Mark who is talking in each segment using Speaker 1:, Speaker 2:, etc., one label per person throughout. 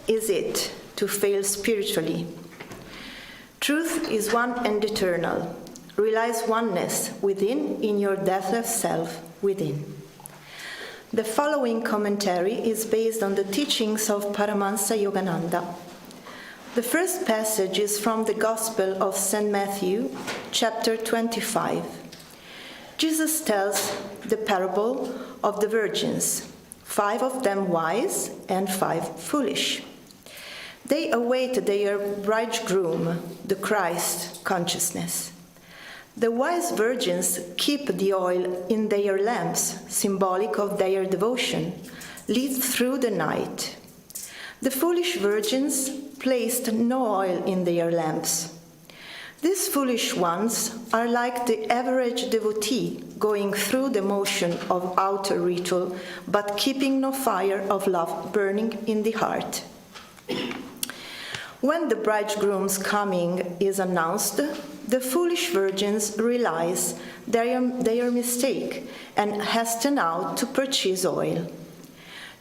Speaker 1: is it to fail spiritually? Truth is one and eternal. Realize oneness within in your deathless self within. The following commentary is based on the teachings of Paramahansa Yogananda. The first passage is from the Gospel of St. Matthew, chapter 25. Jesus tells the parable of the virgins, 5 of them wise and 5 foolish. They await their bridegroom, the Christ consciousness. The wise virgins keep the oil in their lamps, symbolic of their devotion, lit through the night. The foolish virgins placed no oil in their lamps. These foolish ones are like the average devotee going through the motion of outer ritual, but keeping no fire of love burning in the heart. When the bridegroom's coming is announced, the foolish virgins realize their mistake and hasten out to purchase oil.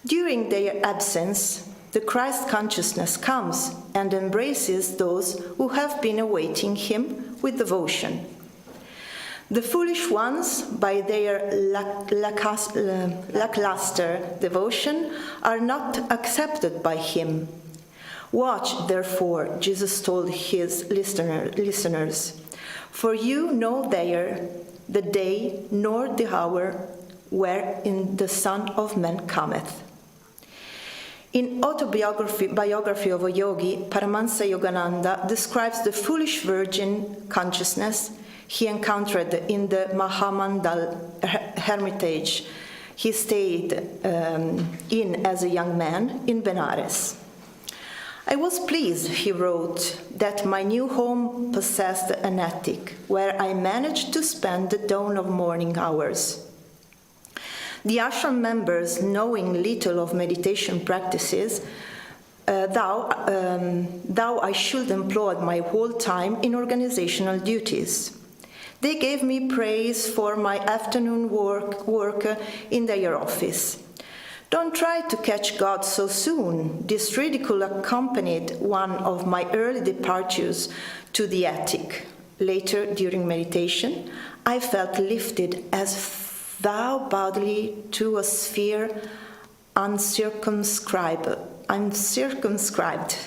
Speaker 1: During their absence, the Christ consciousness comes and embraces those who have been awaiting him with devotion. The foolish ones, by their lackluster devotion, are not accepted by him. Watch, therefore, Jesus told his listeners, for you know neither the day nor the hour wherein the Son of Man cometh. In Autobiography of a Yogi, Paramahansa Yogananda describes the foolish virgin consciousness he encountered in the Mahamandal hermitage he stayed in as a young man in Benares. I was pleased, he wrote, that my new home possessed an attic where I managed to spend the dawn of morning hours. The ashram members, knowing little of meditation practices, though I should employ my whole time in organizational duties. They gave me praise for my afternoon work in their office. Don't try to catch God so soon. This ridicule accompanied one of my early departures to the attic. Later, during meditation, I felt lifted as thou bodily to a sphere uncircumscribed.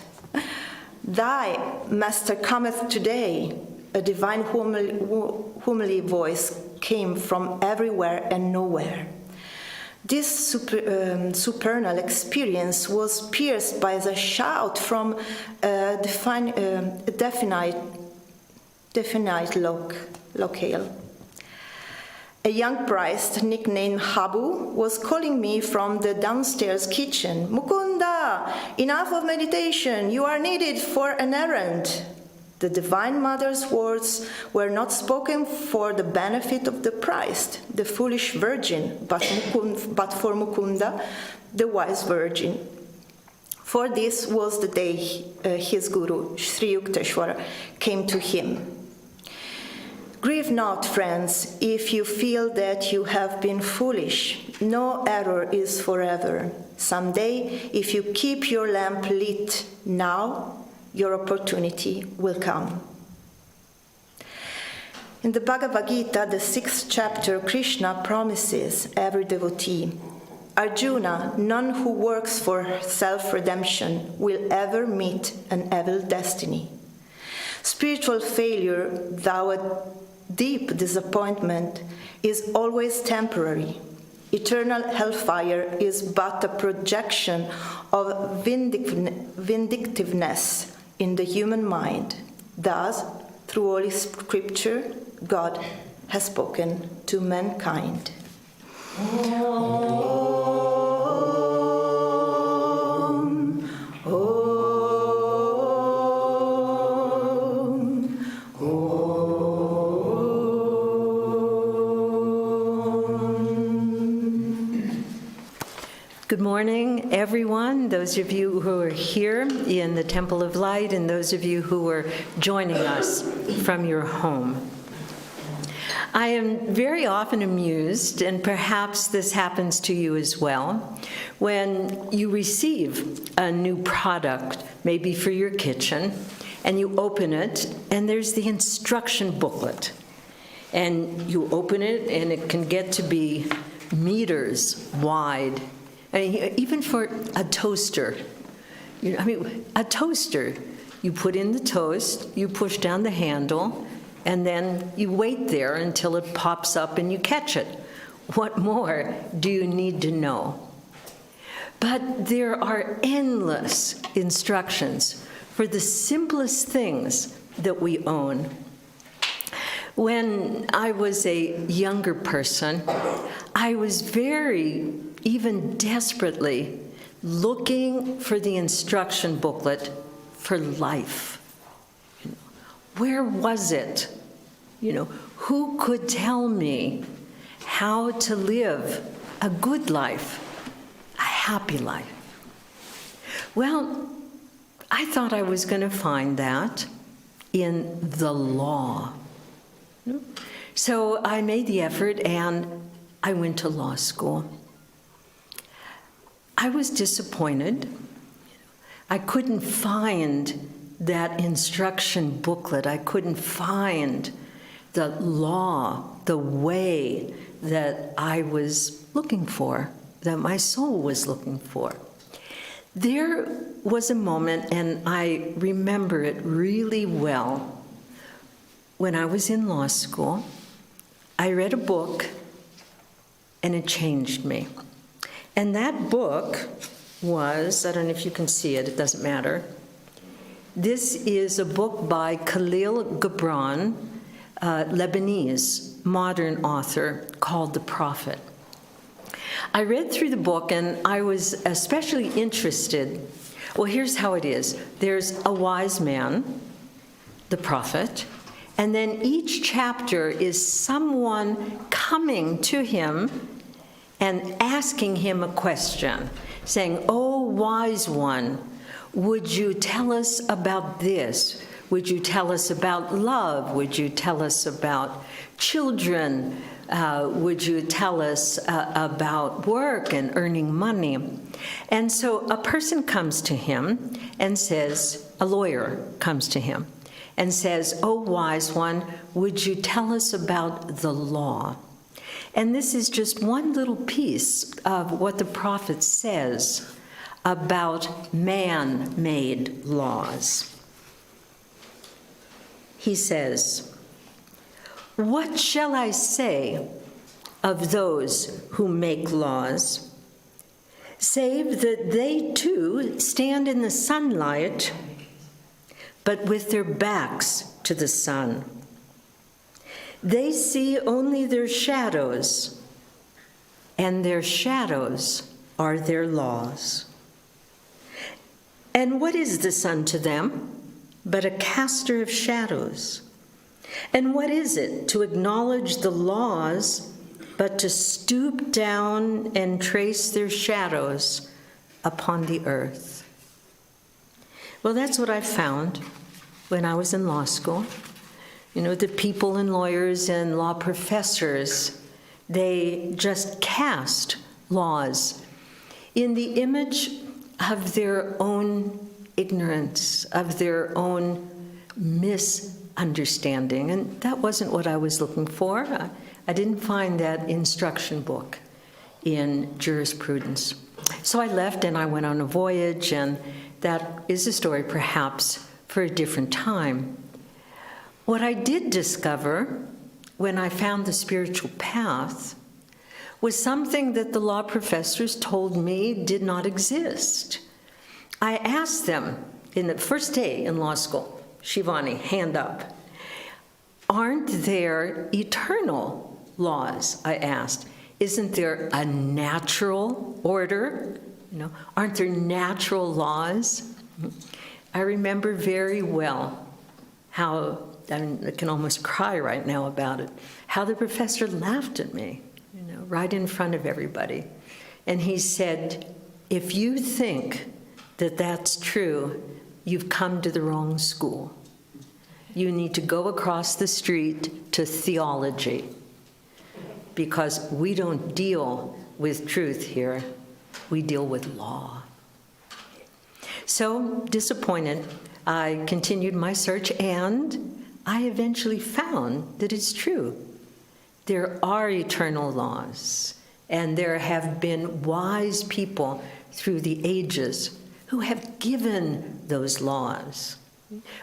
Speaker 1: Thy Master cometh today. A divine homily voice came from everywhere and nowhere. This supernal experience was pierced by the shout from a definite locale. A young priest nicknamed Habu was calling me from the downstairs kitchen. Mukunda, enough of meditation, you are needed for an errand. The Divine Mother's words were not spoken for the benefit of the priest, the foolish virgin, but for Mukunda, the wise virgin. For this was the day his guru, Sri Yukteswara, came to him. Grieve not, friends, if you feel that you have been foolish. No error is forever. Someday, if you keep your lamp lit now, your opportunity will come. In the Bhagavad Gita, the 6th chapter, Krishna promises every devotee, Arjuna, none who works for self-redemption will ever meet an evil destiny. Spiritual failure, though a deep disappointment, is always temporary. Eternal hellfire is but a projection of vindictiveness in the human mind. Thus, through Holy Scripture, God has spoken to mankind. Om, Om, Om. Good morning, everyone, those of you who are here in the Temple of Light and those of you who are joining us from your home.
Speaker 2: I am very often amused, and perhaps this happens to you as well, when you receive a new product, maybe for your kitchen, and you open it, and there's the instruction booklet. And you open it, and it can get to be meters wide. I mean, even for a toaster. A toaster, you put in the toast, you push down the handle, and then you wait there until it pops up and you catch it. What more do you need to know? But there are endless instructions for the simplest things that we own. When I was a younger person, I was very, even desperately, looking for the instruction booklet for life. Where was it? Who could tell me how to live a good life, a happy life? Well, I thought I was going to find that in the law. So I made the effort and I went to law school. I was disappointed. I couldn't find that instruction booklet. I couldn't find the law, the way that I was looking for, that my soul was looking for. There was a moment, and I remember it really well, when I was in law school. I read a book, and it changed me. And that book was, I don't know if you can see it, it doesn't matter. This is a book by Khalil Gibran, Lebanese modern author, called The Prophet. I read through the book, and I was especially interested. Well, here's how it is. There's a wise man, the prophet, and then each chapter is someone coming to him and asking him a question, saying, "Oh, wise one, would you tell us about this? Would you tell us about love? Would you tell us about children? Would you tell us about work and earning money?" And so a person comes to him and says, a lawyer comes to him and says, "Oh, wise one, would you tell us about the law?" And this is just one little piece of what the prophet says about man-made laws. He says, "What shall I say of those who make laws, save that they too stand in the sunlight, but with their backs to the sun? They see only their shadows, and their shadows are their laws. And what is the sun to them but a caster of shadows? And what is it to acknowledge the laws but to stoop down and trace their shadows upon the earth?" Well, that's what I found when I was in law school. The people and lawyers and law professors, they just cast laws in the image of their own ignorance, of their own misunderstanding. And that wasn't what I was looking for. I didn't find that instruction book in jurisprudence. So I left and I went on a voyage, and that is a story perhaps for a different time. What I did discover when I found the spiritual path was something that the law professors told me did not exist. I asked them in the first day in law school, Shivani, hand up, "Aren't there eternal laws?" I asked. "Isn't there a natural order? Aren't there natural laws?" I remember very well how, I can almost cry right now about it, how the professor laughed at me, right in front of everybody. And he said, "If you think that that's true, you've come to the wrong school. you need to go across the street to theology, because we don't deal with truth here. We deal with law. So, disappointed, I continued my search, and I eventually found that it's true. There are eternal laws, and there have been wise people through the ages who have given those laws.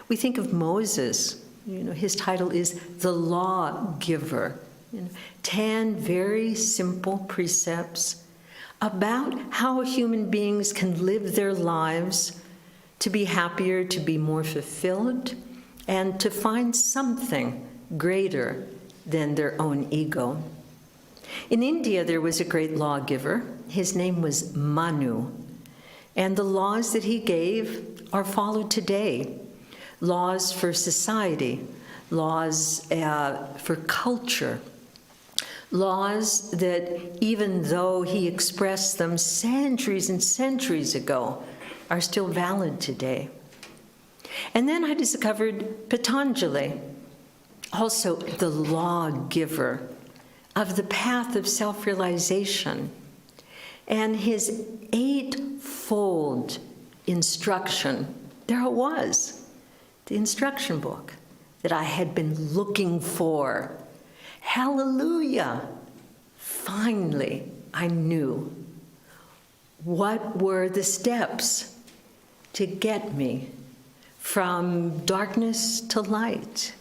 Speaker 2: We think of Moses, his title is the lawgiver. 10 very simple precepts about how human beings can live their lives to be happier, to be more fulfilled, and to find something greater than their own ego. In India, there was a great lawgiver. His name was Manu, and the laws that he gave are followed today. Laws for society, laws for culture, laws that, even though he expressed them centuries and centuries ago, are still valid today. And then I discovered Patanjali, also the lawgiver of the path of self-realization, and his 8-fold instruction. There it was, the instruction book that I had been looking for. Hallelujah! Finally, I knew what were the steps to get me from darkness to light,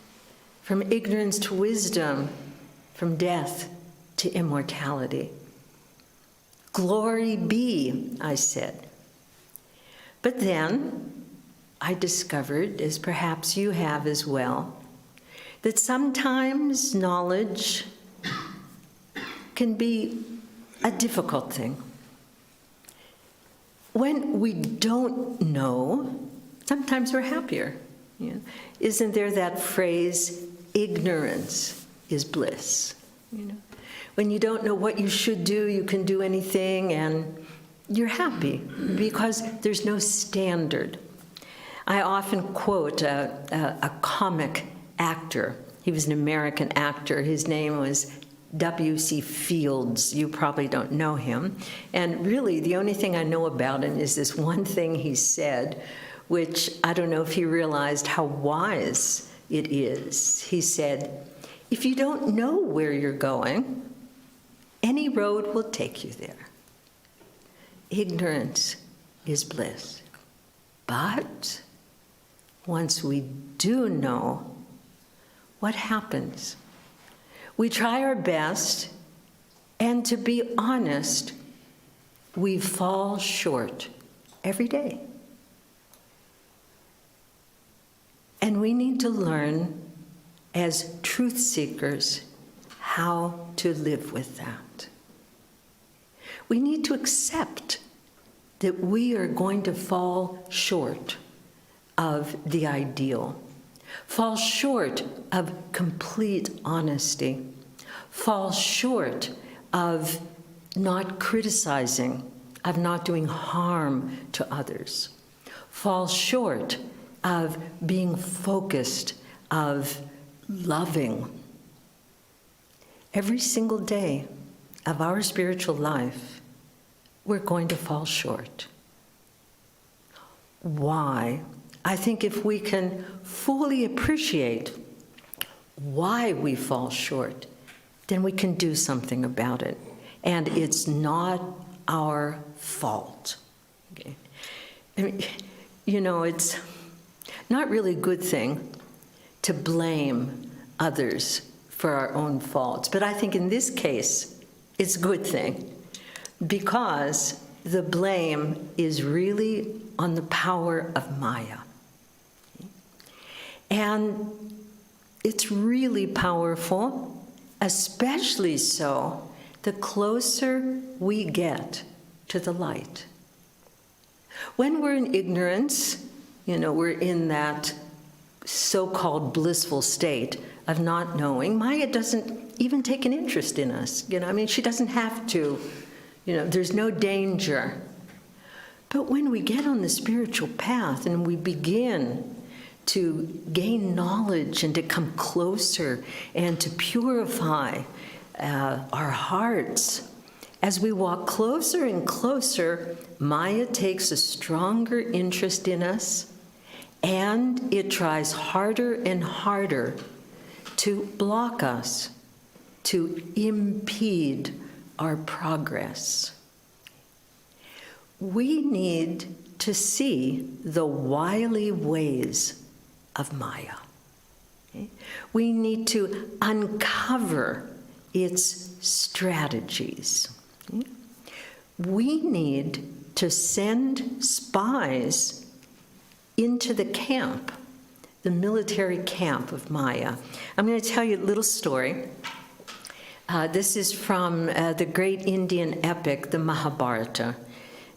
Speaker 2: from ignorance to wisdom, from death to immortality. Glory be, I said. But then I discovered, as perhaps you have as well, that sometimes knowledge can be a difficult thing. When we don't know, sometimes we're happier. Isn't there that phrase, ignorance is bliss? When you don't know what you should do, you can do anything, and you're happy because there's no standard. I often quote a comic actor. He was an American actor. His name was W.C. Fields. You probably don't know him. And really, the only thing I know about him is this one thing he said, which I don't know if he realized how wise it is. He said, if you don't know where you're going, any road will take you there. Ignorance is bliss. But once we do know, what happens? We try our best, and to be honest, we fall short every day. And we need to learn, as truth seekers, how to live with that. We need to accept that we are going to fall short of the ideal, fall short of complete honesty, fall short of not criticizing, of not doing harm to others, fall short of being focused, of loving. Every single day of our spiritual life, we're going to fall short. Why? I think if we can fully appreciate why we fall short, then we can do something about it. And it's not our fault. Okay? I mean, it's not really a good thing to blame others for our own faults. But I think in this case, it's a good thing, because the blame is really on the power of Maya. And it's really powerful, especially so the closer we get to the light. When we're in ignorance, we're in that so-called blissful state of not knowing. Maya doesn't even take an interest in us. She doesn't have to. There's no danger. But when we get on the spiritual path and we begin to gain knowledge and to come closer and to purify our hearts. As we walk closer and closer, Maya takes a stronger interest in us, and it tries harder and harder to block us, to impede our progress. We need to see the wily ways of Maya. Okay? We need to uncover its strategies. Okay? We need to send spies into the camp, the military camp of Maya. I'm going to tell you a little story. This is from the great Indian epic, the Mahabharata.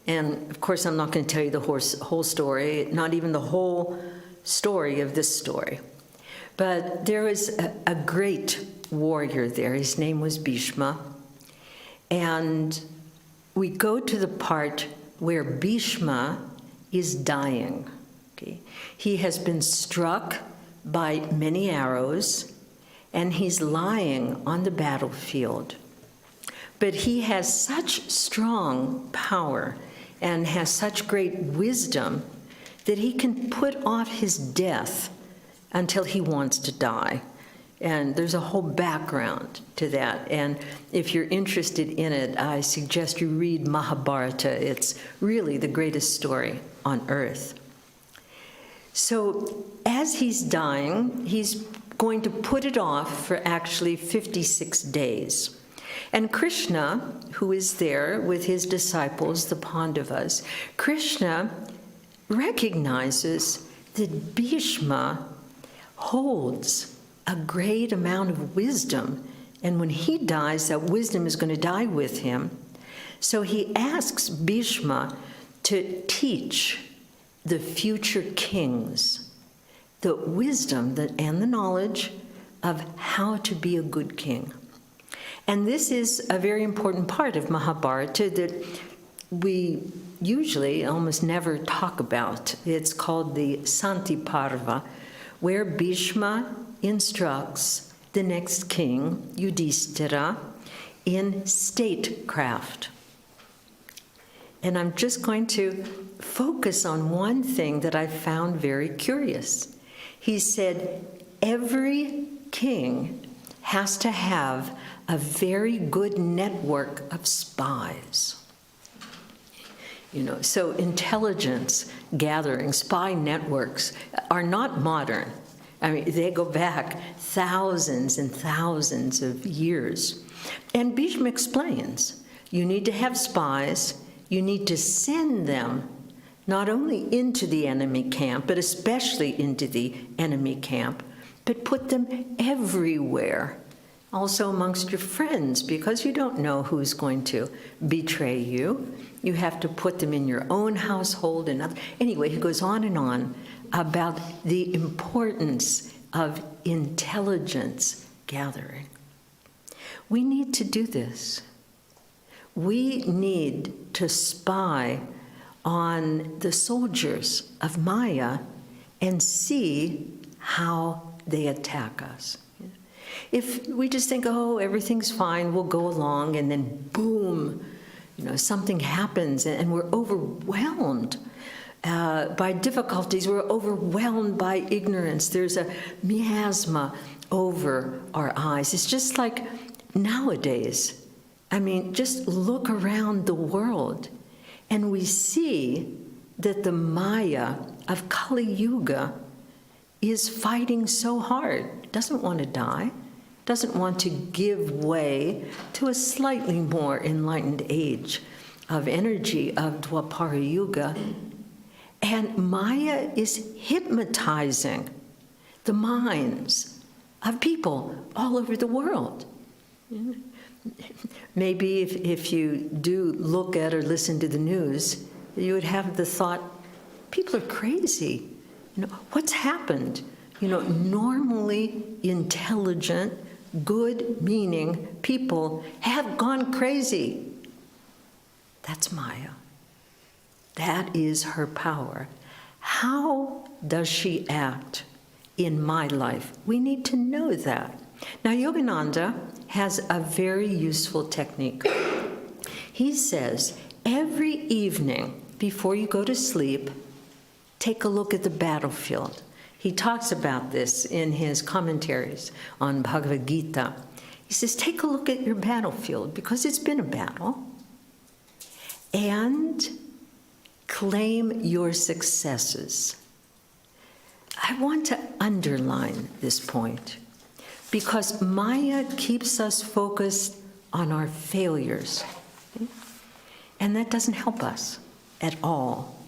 Speaker 2: And of course, I'm not going to tell you the whole story, not even the whole story of this story. But there was a great warrior there. His name was Bhishma. And we go to the part where Bhishma is dying. Okay? He has been struck by many arrows, and he's lying on the battlefield. But he has such strong power and has such great wisdom that he can put off his death until he wants to die. And there's a whole background to that. And if you're interested in it, I suggest you read Mahabharata. It's really the greatest story on earth. So as he's dying, he's going to put it off for actually 56 days. And Krishna, who is there with his disciples, the Pandavas, Krishna recognizes that Bhishma holds a great amount of wisdom, and when he dies, that wisdom is going to die with him. So he asks Bhishma to teach the future kings the wisdom and the knowledge of how to be a good king. And this is a very important part of Mahabharata that we usually almost never talk about. It's called the Santi Parva, where Bhishma instructs the next king, Yudhishthira, in statecraft. And I'm just going to focus on one thing that I found very curious. He said, every king has to have a very good network of spies. You know, so intelligence gathering, spy networks are not modern. I mean, they go back thousands and thousands of years. And Bhishma explains, you need to have spies, you need to send them not only into the enemy camp, but especially into the enemy camp, but put them everywhere. Also amongst your friends, because you don't know who's going to betray you. You have to put them in your own household and other. Anyway, he goes on about the importance of intelligence gathering. We need to do this. We need to spy on the soldiers of Maya and see how they attack us. If we just think, oh, everything's fine, we'll go along, and then boom, you know, something happens and we're overwhelmed by difficulties, we're overwhelmed by ignorance. There's a miasma over our eyes. It's just like nowadays. I mean, just look around the world and we see that the Maya of Kali Yuga is fighting so hard, doesn't want to die, doesn't want to give way to a slightly more enlightened age of energy of Dwapara Yuga. And Maya is hypnotizing the minds of people all over the world. Maybe if you do look at or listen to the news, you would have the thought, people are crazy. You know, what's happened? You know, normally intelligent, good-meaning people have gone crazy. That's Maya. That is her power. How does she act in my life? We need to know that. Now, Yogananda has a very useful technique. He says, every evening before you go to sleep, take a look at the battlefield. He talks about this in his commentaries on Bhagavad Gita. He says, take a look at your battlefield, because it's been a battle, and claim your successes. I want to underline this point, because Maya keeps us focused on our failures, and that doesn't help us at all.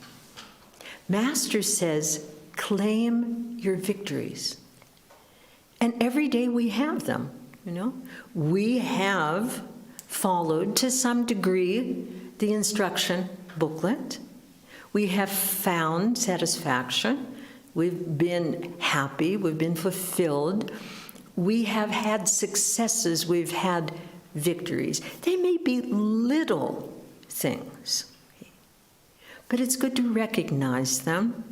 Speaker 2: Master says, claim your victories. And every day we have them, We have followed, to some degree, the instruction booklet. We have found satisfaction. We've been happy. We've been fulfilled. We have had successes. We've had victories. They may be little things, but it's good to recognize them.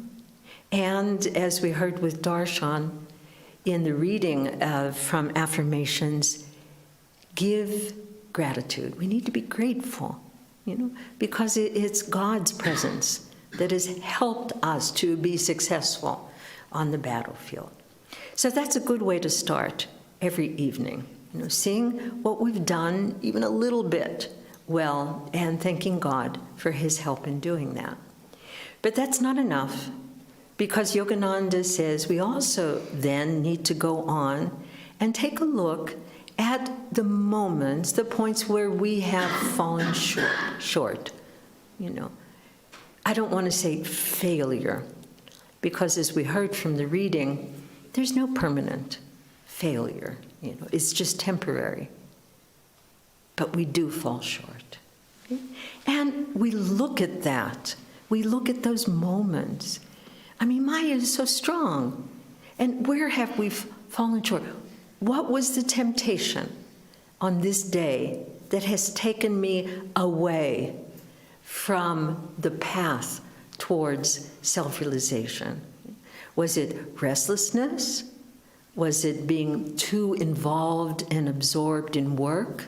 Speaker 2: And as we heard with Darshan in the reading from Affirmations, give gratitude. We need to be grateful, because it's God's presence that has helped us to be successful on the battlefield. So that's a good way to start every evening, seeing what we've done even a little bit well and thanking God for his help in doing that. But that's not enough, because Yogananda says we also then need to go on and take a look at the moments, the points where we have fallen short. I don't want to say failure, because as we heard from the reading, there's no permanent failure. It's just temporary. But we do fall short. And we look at that. We look at those moments. Maya is so strong. And where have we fallen short? What was the temptation on this day that has taken me away from the path towards self-realization? Was it restlessness? Was it being too involved and absorbed in work?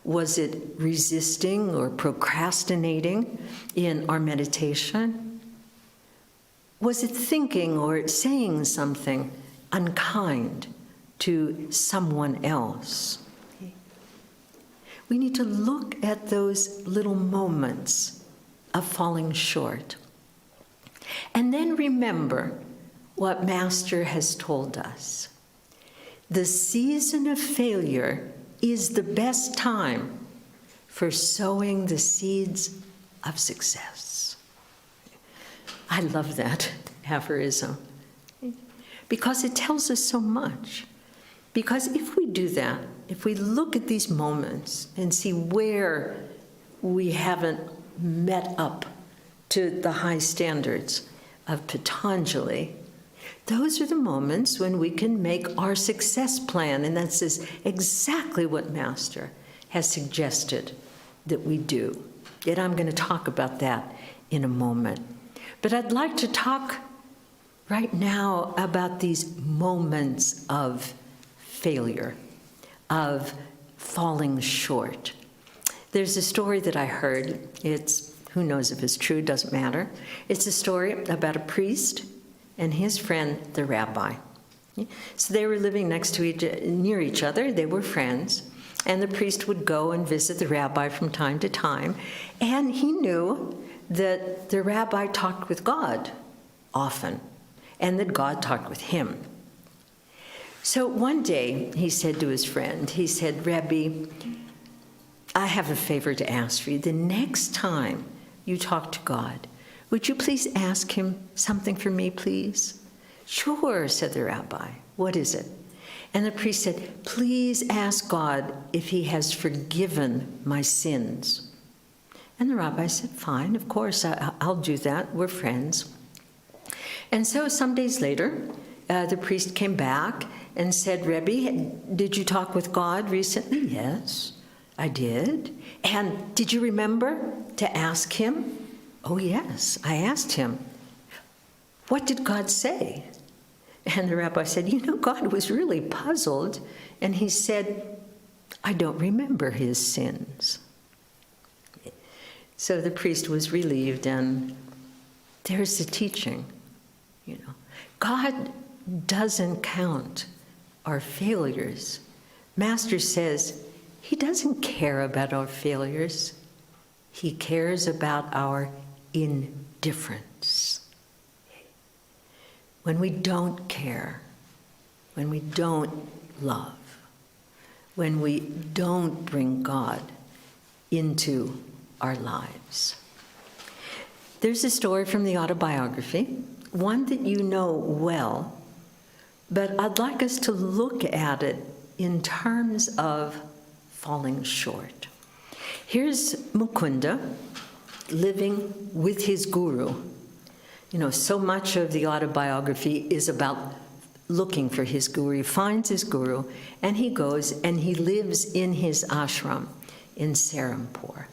Speaker 2: Was it resisting or procrastinating in our meditation? Was it thinking or saying something unkind to someone else? We need to look at those little moments of falling short. And then remember what Master has told us. The season of failure is the best time for sowing the seeds of success. I love that aphorism, because it tells us so much. Because if we do that, if we look at these moments and see where we haven't met up to the high standards of Patanjali, those are the moments when we can make our success plan, and that's exactly what Master has suggested that we do. Yet I'm going to talk about that in a moment. But I'd like to talk right now about these moments of failure, of falling short. There's a story that I heard. Who knows if it's true, doesn't matter. It's a story about a priest and his friend, the rabbi. So they were living near each other. They were friends. And the priest would go and visit the rabbi from time to time. And he knew that the rabbi talked with God often, and that God talked with him. So one day, he said to his friend, he said, Rabbi, I have a favor to ask for you. The next time you talk to God, would you please ask him something for me, please? Sure, said the rabbi. What is it? And the priest said, please ask God if he has forgiven my sins. And the rabbi said, fine, of course, I'll do that. We're friends. And so some days later, the priest came back and said, Rebbe, did you talk with God recently? Yes, I did. And did you remember to ask him? Oh, yes, I asked him. what did God say? And the rabbi said, God was really puzzled. And he said, I don't remember his sins. So the priest was relieved, and there's the teaching. God doesn't count our failures. Master says he doesn't care about our failures. He cares about our indifference. When we don't care, when we don't love, when we don't bring God into our lives. There's a story from the autobiography, one that you know well, but I'd like us to look at it in terms of falling short. Here's Mukunda living with his guru. So much of the autobiography is about looking for his guru. He finds his guru, and he goes and he lives in his ashram in Serampore.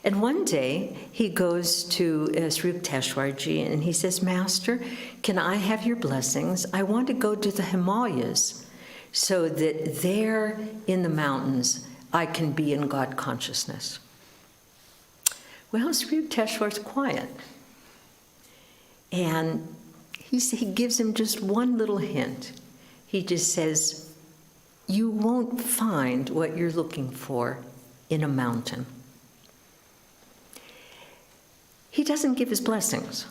Speaker 2: And one day, he goes to Sri Yukteswarji, and he says, Master, can I have your blessings? I want to go to the Himalayas so that there in the mountains, I can be in God consciousness. Well, Sri Yukteswar's quiet. And he gives him just one little hint. He just says, you won't find what you're looking for in a mountain. He doesn't give his blessings.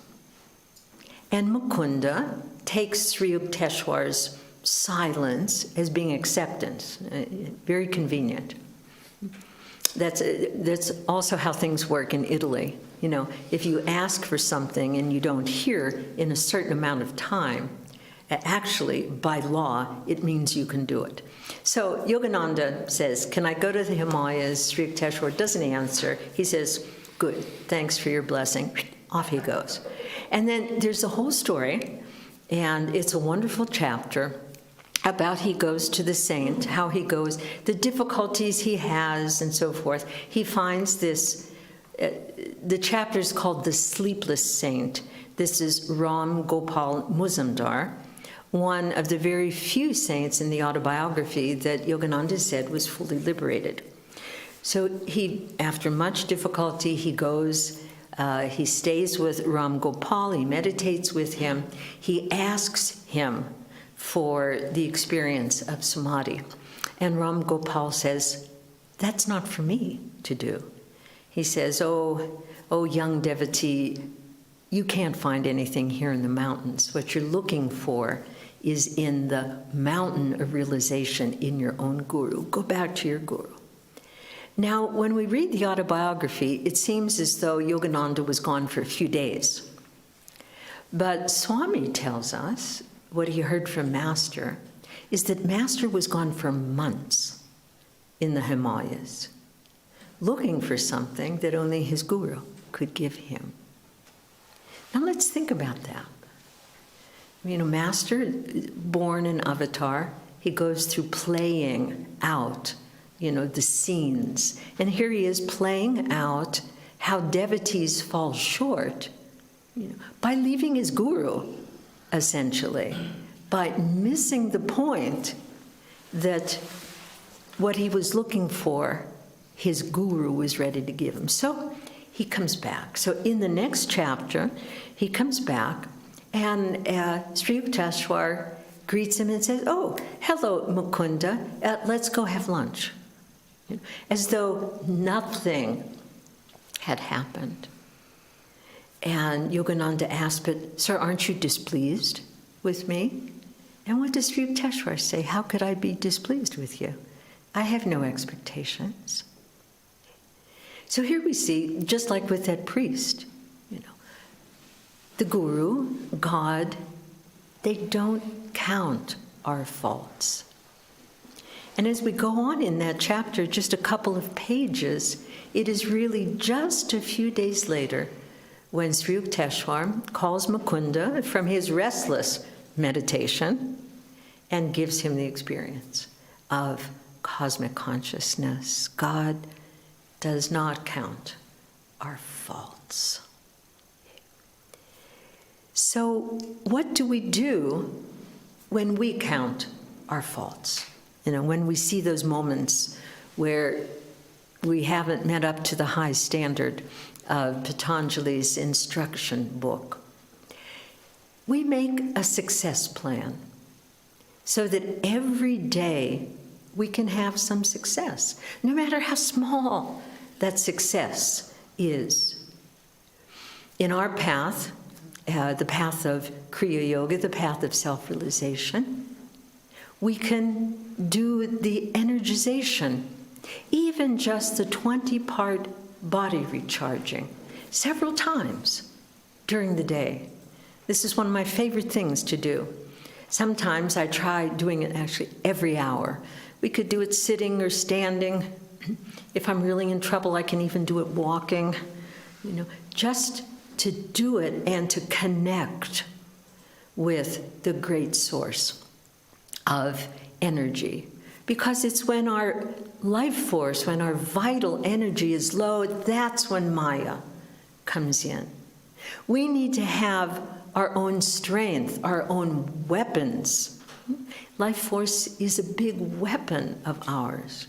Speaker 2: And Mukunda takes Sri Yukteswar's silence as being acceptance, very convenient. That's also how things work in Italy. If you ask for something and you don't hear in a certain amount of time, actually, by law, it means you can do it. So Yogananda says, can I go to the Himalayas? Sri Yukteswar doesn't answer. He says, good, thanks for your blessing. Off he goes. And then there's a whole story, and it's a wonderful chapter about he goes to the saint, how he goes, the difficulties he has, and so forth. He finds this, the chapter is called The Sleepless Saint. This is Ram Gopal Muzumdar, one of the very few saints in the autobiography that Yogananda said was fully liberated. So he, after much difficulty, he goes, he stays with Ram Gopal, he meditates with him, he asks him for the experience of samadhi. And Ram Gopal says, that's not for me to do. He says, oh, young devotee, you can't find anything here in the mountains. What you're looking for is in the mountain of realization in your own guru. Go back to your guru. Now, when we read the autobiography, it seems as though Yogananda was gone for a few days. But Swami tells us, what he heard from Master, is that Master was gone for months in the Himalayas, looking for something that only his guru could give him. Now let's think about that. Master, born an avatar, he goes through playing out, the scenes. And here he is playing out how devotees fall short, by leaving his guru, essentially, by missing the point that what he was looking for, his guru was ready to give him. So he comes back. So in the next chapter, he comes back, and Sri Yukteswar greets him and says, oh, hello, Mukunda, let's go have lunch. As though nothing had happened. And Yogananda asked, but sir, aren't you displeased with me? And what does Sri Yukteswar say? How could I be displeased with you? I have no expectations. So here we see, just like with that priest, the guru, God, they don't count our faults. And as we go on in that chapter, just a couple of pages, it is really just a few days later when Sri Yukteswar calls Mukunda from his restless meditation and gives him the experience of cosmic consciousness. God does not count our faults. So what do we do when we count our faults? When we see those moments where we haven't met up to the high standard of Patanjali's instruction book. We make a success plan so that every day we can have some success, no matter how small that success is. In our path, the path of Kriya Yoga, the path of self-realization, we can do the energization, even just the 20-part body recharging, several times during the day. This is one of my favorite things to do. Sometimes I try doing it actually every hour. We could do it sitting or standing. If I'm really in trouble, I can even do it walking. Just to do it and to connect with the great source of energy. Because it's when our life force, when our vital energy is low, that's when Maya comes in. We need to have our own strength, our own weapons. Life force is a big weapon of ours.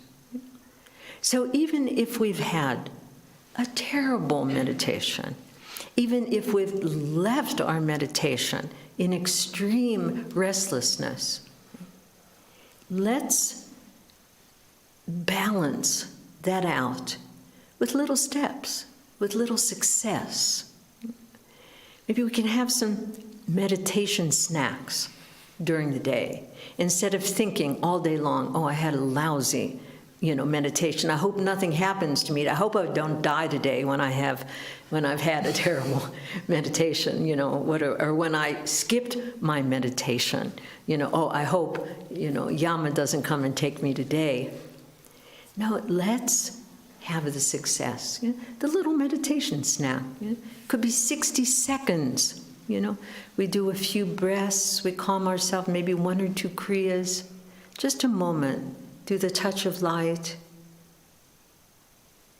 Speaker 2: So even if we've had a terrible meditation, even if we've left our meditation in extreme restlessness, let's balance that out with little steps, with little success. Maybe we can have some meditation snacks during the day, instead of thinking all day long, oh, I had a lousy, meditation. I hope nothing happens to me. I hope I don't die today when I've had a terrible meditation, or when I skipped my meditation, oh, I hope, Yama doesn't come and take me today. No, let's have the success. The little meditation snack. Could be 60 seconds. We do a few breaths, we calm ourselves, maybe 1 or 2 kriyas, just a moment, do the touch of light,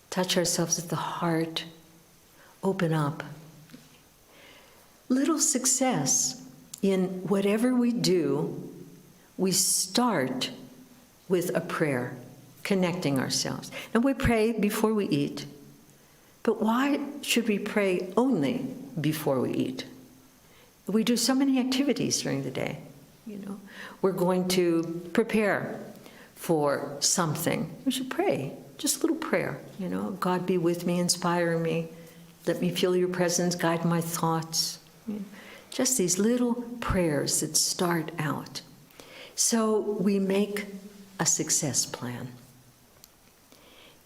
Speaker 2: touch ourselves at the heart, open up. Little success in whatever we do, we start with a prayer, connecting ourselves. And we pray before we eat. But why should we pray only before we eat? We do so many activities during the day. We're going to prepare for something. We should pray, just a little prayer. God be with me, inspire me, let me feel your presence, guide my thoughts. Just these little prayers that start out. So we make a success plan.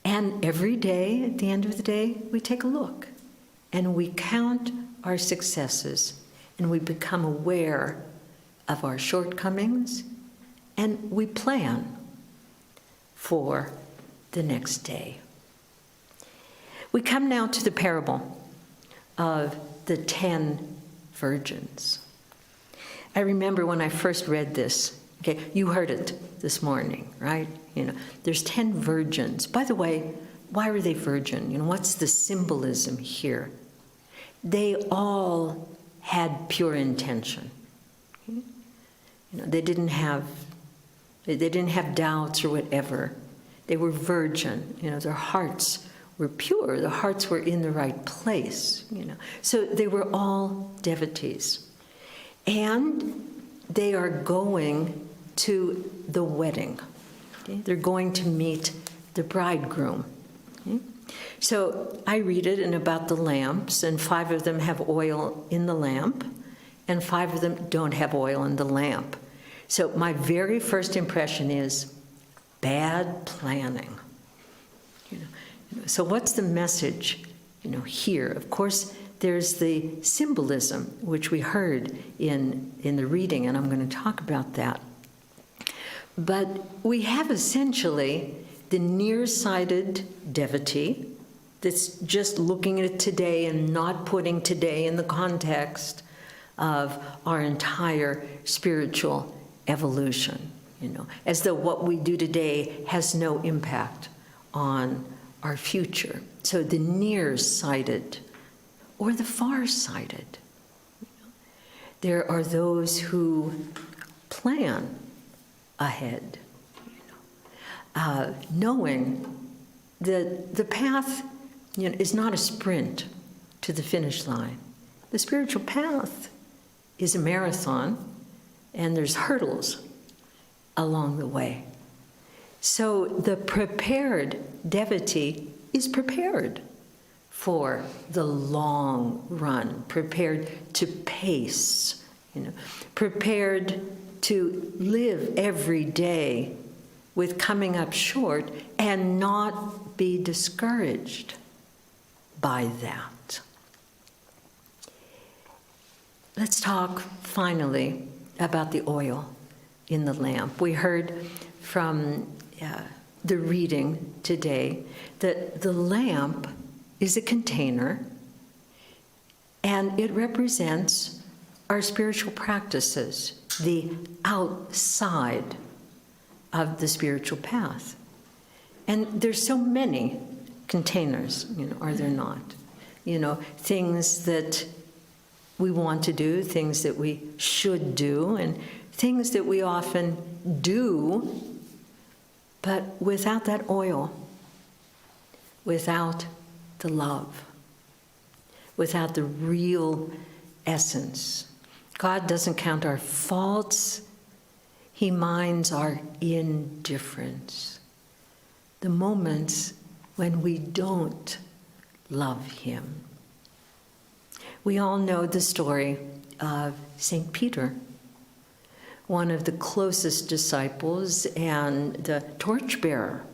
Speaker 2: And every day, at the end of the day, we take a look and we count our successes and we become aware of our shortcomings and we plan for the next day. We come now to the parable of the 10 virgins. I remember when I first read this, okay, you heard it this morning, right? There's 10 virgins. By the way, why were they virgin? What's the symbolism here? They all had pure intention. They didn't have doubts or whatever. They were virgin. Their hearts were pure. Their hearts were in the right place. So they were all devotees, and they are going to the wedding. Okay? They're going to meet the bridegroom. Okay? So I read it in about the lamps, and 5 of them have oil in the lamp, and 5 of them don't have oil in the lamp. So my very first impression is bad planning. So what's the message, here? Of course, there's the symbolism, which we heard in the reading, and I'm going to talk about that. But we have essentially the nearsighted devotee that's just looking at today and not putting today in the context of our entire spiritual evolution, as though what we do today has no impact on our future. So the nearsighted or the farsighted. There are those who plan ahead, knowing that the path is not a sprint to the finish line. The spiritual path is a marathon, and there's hurdles along the way. So the prepared devotee is prepared for the long run, prepared to pace, prepared to live every day with coming up short and not be discouraged by that. Let's talk finally about the oil in the lamp. We heard from the reading today that the lamp is a container, and it represents our spiritual practices, the outside of the spiritual path. And there's so many containers, are there not? Things that we want to do, things that we should do, and things that we often do, but without that oil, without the love, without the real essence. God doesn't count our faults. He minds our indifference. The moments when we don't love Him. We all know the story of St. Peter, one of the closest disciples and the torchbearer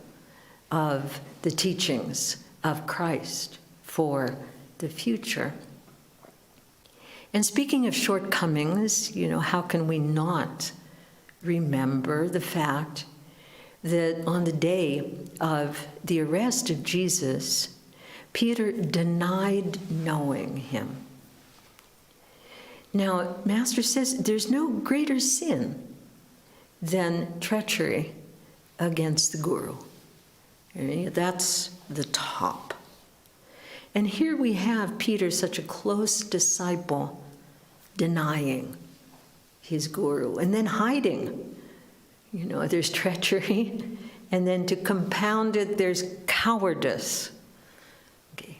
Speaker 2: of the teachings of Christ for the future. And speaking of shortcomings, how can we not remember the fact that on the day of the arrest of Jesus, Peter denied knowing Him. Now, Master says there's no greater sin than treachery against the Guru. That's the top. And here we have Peter, such a close disciple, denying his Guru and then hiding. There's treachery, and then to compound it, there's cowardice. Okay.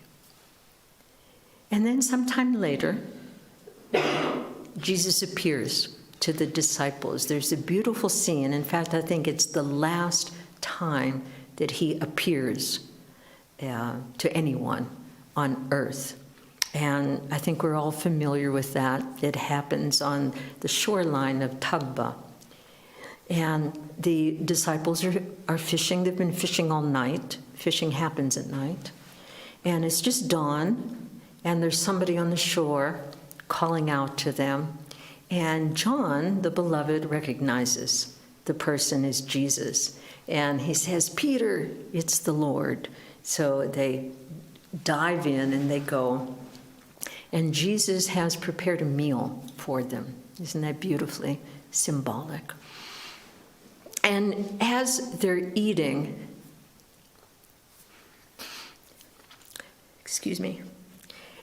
Speaker 2: And then sometime later, Jesus appears to the disciples. There's a beautiful scene. In fact, I think it's the last time that He appears to anyone on earth. And I think we're all familiar with that. It happens on the shoreline of Tagba. And the disciples are fishing. They've been fishing all night. Fishing happens at night. And it's just dawn, and there's somebody on the shore calling out to them. And John, the beloved, recognizes the person is Jesus. And he says, "Peter, it's the Lord." So they dive in and they go. And Jesus has prepared a meal for them. Isn't that beautifully symbolic? And as they're eating,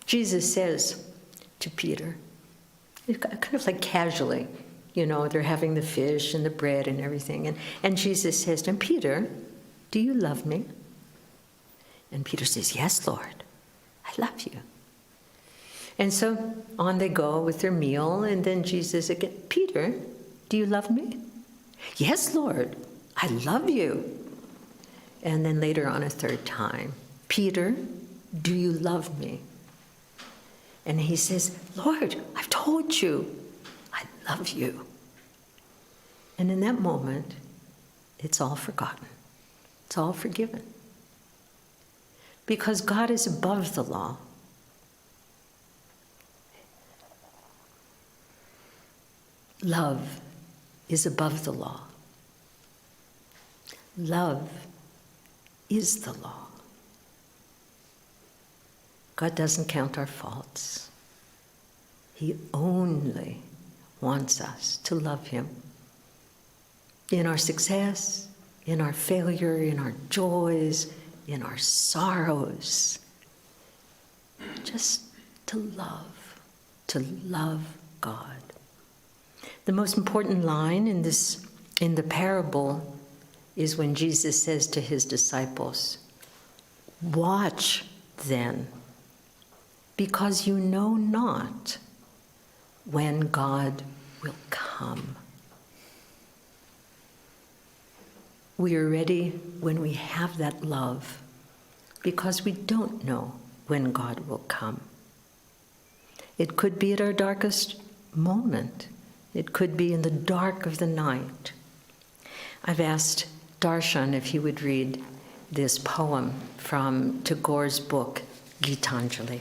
Speaker 2: Jesus says to Peter, kind of like casually, they're having the fish and the bread and everything. And Jesus says to him, "Peter, do you love me?" And Peter says, "Yes, Lord, I love you." And so on they go with their meal, and then Jesus again, "Peter, do you love me?" "Yes, Lord, I love you." And then later on a third time, "Peter, do you love me?" And he says, "Lord, I've told you, I love you." And in that moment, it's all forgotten. It's all forgiven. Because God is above the law. Love is above the law. Love is the law. God doesn't count our faults. He only wants us to love Him. In our success, in our failure, in our joys, in our sorrows. Just to love God. The most important line in the parable is when Jesus says to his disciples, "Watch then, because you know not when God will come." We are ready when we have that love, because we don't know when God will come. It could be at our darkest moment. It could be in the dark of the night. I've asked Darshan if he would read this poem from Tagore's book, Gitanjali.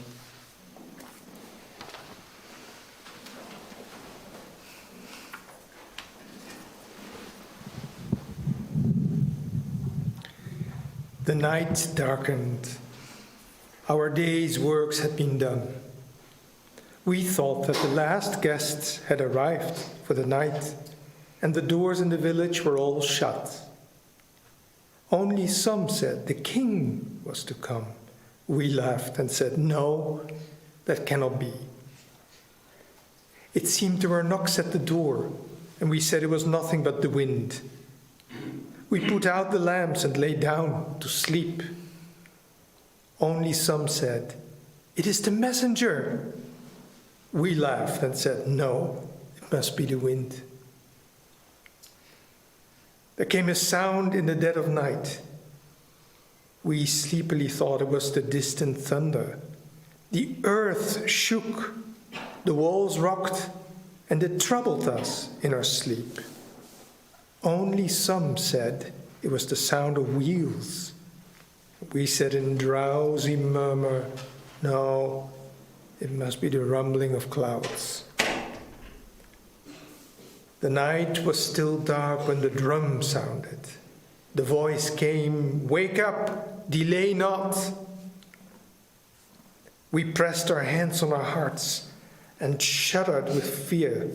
Speaker 3: The night darkened. Our day's works had been done. We thought that the last guests had arrived for the night, and the doors in the village were all shut. Only some said the king was to come. We laughed and said, "No, that cannot be." It seemed there were knocks at the door, and we said it was nothing but the wind. We put out the lamps and lay down to sleep. Only some said, "It is the messenger." We laughed and said, "No, it must be the wind." There came a sound in the dead of night. We sleepily thought it was the distant thunder. The earth shook, the walls rocked, and it troubled us in our sleep. Only some said it was the sound of wheels. We said in drowsy murmur, "No, it must be the rumbling of clouds." The night was still dark when the drum sounded. The voice came, "Wake up, delay not." We pressed our hands on our hearts and shuddered with fear.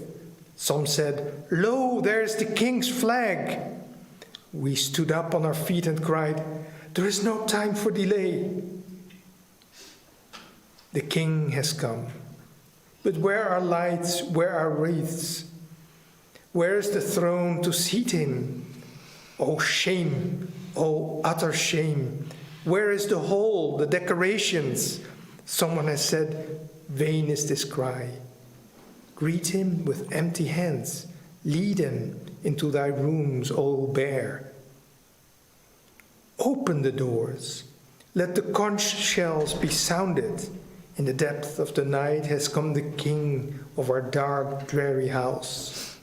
Speaker 3: Some said, "Lo, there's the king's flag." We stood up on our feet and cried, "There is no time for delay." The king has come. But where are lights? Where are wreaths? Where is the throne to seat him? Oh, shame! Oh, utter shame! Where is the hall, the decorations? Someone has said, "Vain is this cry." Greet him with empty hands. Lead him into thy rooms all bare. Open the doors. Let the conch shells be sounded. In the depth of the night has come the king of our dark, dreary house.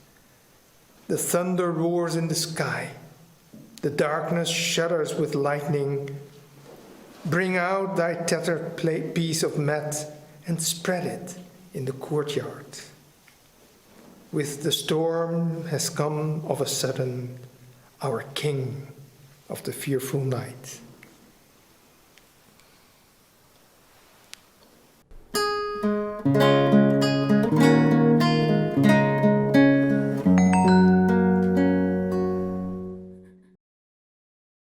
Speaker 3: The thunder roars in the sky. The darkness shudders with lightning. Bring out thy tattered piece of mat and spread it in the courtyard. With the storm has come of a sudden our king of the fearful night.